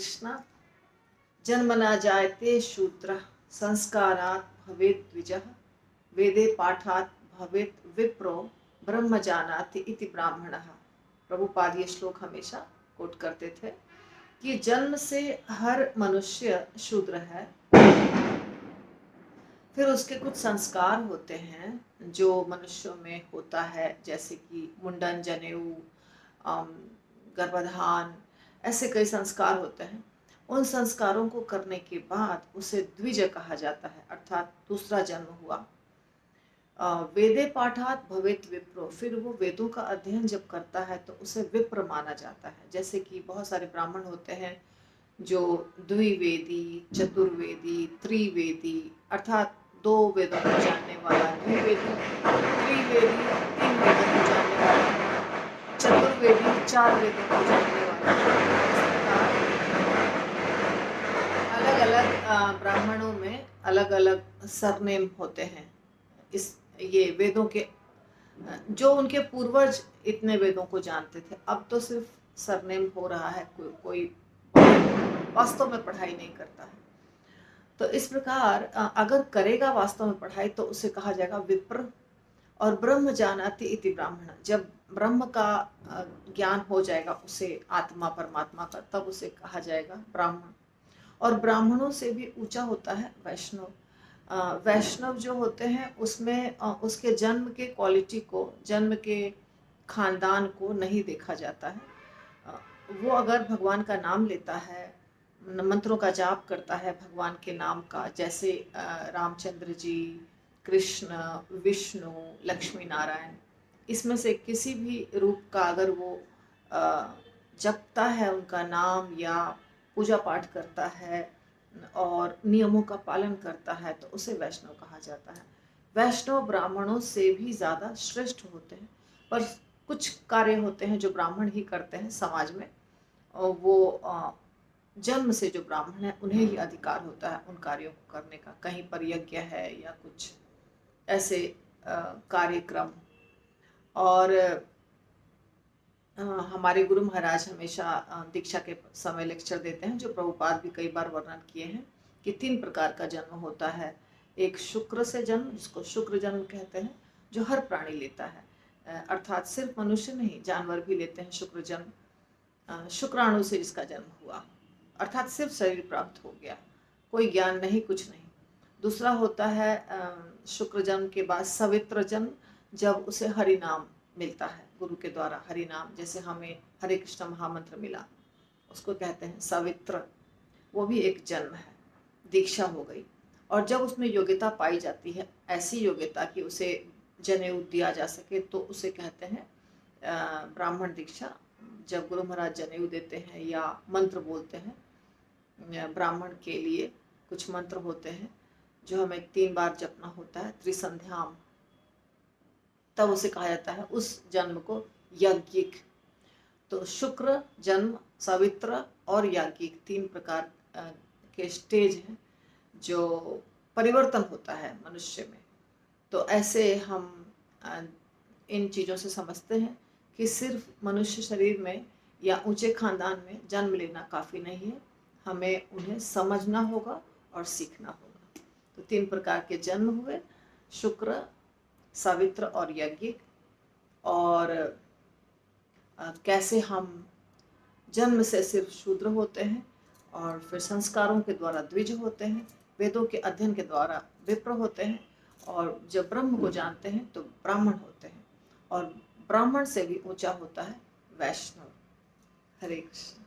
कृष्ण। जन्मना जायते शूद्रः संस्कारात् भवेत् द्विजः वेदे पाठात् भवेत् विप्रो ब्रह्म जानाति इति ब्राह्मणः। प्रभुपाद ये श्लोक हमेशा कोट करते थे कि जन्म से हर मनुष्य शूद्र है, फिर उसके कुछ संस्कार होते हैं जो मनुष्यों में होता है, जैसे कि मुंडन, जनेऊ, गर्भाधान, ऐसे कई संस्कार होते हैं। उन संस्कारों को करने के बाद उसे द्विज कहा जाता है, अर्थात दूसरा जन्म हुआ। वेदे पाठात भवेत विप्रो, फिर वो वेदों का अध्ययन जब करता है तो उसे विप्र माना जाता है। जैसे कि बहुत सारे ब्राह्मण होते हैं जो द्विवेदी, चतुर्वेदी, त्रिवेदी, अर्थात 2 वेदों को जानने वाला द्विवेदी, त्रिवेदी 3 वेदों को जानने वाला, चतुर्वेदी 4 वेदों को जानने वाला। अलग अलग ब्राह्मणों में अलग अलग सरनेम होते हैं। इस ये वेदों के जो उनके पूर्वज इतने वेदों को जानते थे, अब तो सिर्फ सरनेम हो रहा है, कोई वास्तव में पढ़ाई नहीं करता है। तो इस प्रकार अगर करेगा वास्तव में पढ़ाई तो उसे कहा जाएगा विप्र। और ब्रह्म जानाति इति ब्राह्मण, जब ब्रह्म का ज्ञान हो जाएगा उसे, आत्मा परमात्मा का, तब उसे कहा जाएगा ब्राह्मण। और ब्राह्मणों से भी ऊंचा होता है वैष्णव। वैष्णव जो होते हैं उसमें उसके जन्म के क्वालिटी को, जन्म के खानदान को नहीं देखा जाता है। वो अगर भगवान का नाम लेता है, मंत्रों का जाप करता है भगवान के नाम का, जैसे रामचंद्र जी, कृष्ण, विष्णु, लक्ष्मी नारायण, इसमें से किसी भी रूप का अगर वो जपता है उनका नाम, या पूजा पाठ करता है और नियमों का पालन करता है, तो उसे वैष्णव कहा जाता है। वैष्णव ब्राह्मणों से भी ज़्यादा श्रेष्ठ होते हैं, पर कुछ कार्य होते हैं जो ब्राह्मण ही करते हैं समाज में, और वो जन्म से जो ब्राह्मण है उन्हें ही अधिकार होता है उन कार्यों को करने का। कहीं पर यज्ञ है या कुछ ऐसे कार्यक्रम। और हमारे गुरु महाराज हमेशा दीक्षा के समय लेक्चर देते हैं, जो प्रभुपाद भी कई बार वर्णन किए हैं, कि 3 प्रकार का जन्म होता है। एक शुक्र से जन्म, जिसको शुक्र जन्म कहते हैं, जो हर प्राणी लेता है, अर्थात सिर्फ मनुष्य नहीं, जानवर भी लेते हैं शुक्र जन्म। शुक्राणु से जिसका जन्म हुआ, अर्थात सिर्फ शरीर प्राप्त हो गया, कोई ज्ञान नहीं, कुछ नहीं। दूसरा होता है शुक्र जन्म के बाद सवित्र जन्म, जब उसे हरि नाम मिलता है गुरु के द्वारा, हरि नाम, जैसे हमें हरे कृष्ण महामंत्र मिला, उसको कहते हैं सवित्र। वो भी एक जन्म है, दीक्षा हो गई। और जब उसमें योग्यता पाई जाती है, ऐसी योग्यता कि उसे जनेऊ दिया जा सके, तो उसे कहते हैं ब्राह्मण दीक्षा। जब गुरु महाराज जनेऊ देते हैं या मंत्र बोलते हैं, ब्राह्मण के लिए कुछ मंत्र होते हैं जो हमें 3 बार जपना होता है, त्रिसंध्याम, तब उसे कहा जाता है उस जन्म को यज्ञिक। तो शुक्र जन्म, सवित्र और याज्ञिक 3 प्रकार के स्टेज हैं जो परिवर्तन होता है मनुष्य में। तो ऐसे हम इन चीज़ों से समझते हैं कि सिर्फ मनुष्य शरीर में या ऊंचे खानदान में जन्म लेना काफ़ी नहीं है, हमें उन्हें समझना होगा और सीखना होगा। तो 3 प्रकार के जन्म हुए, शुक्र, सवित्र और यज्ञिक। और कैसे हम जन्म से सिर्फ शूद्र होते हैं, और फिर संस्कारों के द्वारा द्विज होते हैं, वेदों के अध्ययन के द्वारा विप्र होते हैं, और जब ब्रह्म को जानते हैं तो ब्राह्मण होते हैं, और ब्राह्मण से भी ऊंचा होता है वैष्णव। हरे कृष्ण।